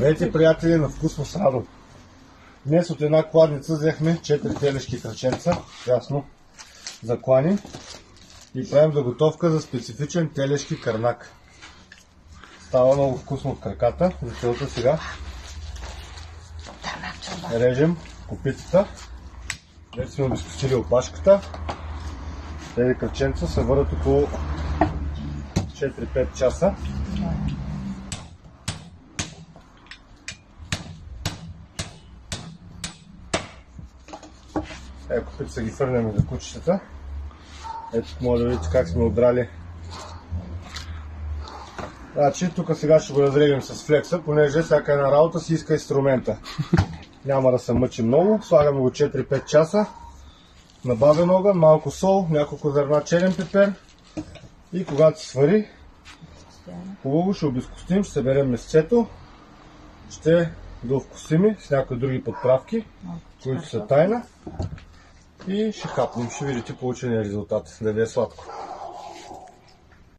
Здравейте, приятели на Вкусно с Радо! Днес от една кладница взехме 4 телешки кръченца, ясно, заклани и правим заготовка за специфичен телешки кърнак. Става много вкусно от краката, за целта сега режем копитата. Вече сме обезкостили опашката. Тези кръченца се върват около 4-5 часа. Копите са ги фърнем за кучетата. Ето, може да видите как сме отдрали. Значи, тук сега ще го разрежем с флекса, понеже всяка една работа си иска инструмента. Няма да се мъчи много. Слагаме го 4-5 часа. На бавен огън, малко сол, няколко зърна черен пипер. И когато се свари, хубаво ще обезкостим, ще съберем месцето. Ще го вкусим с някои други подправки, които са тайна. И ще хапнем, ще видите получения резултат, да ви е сладко.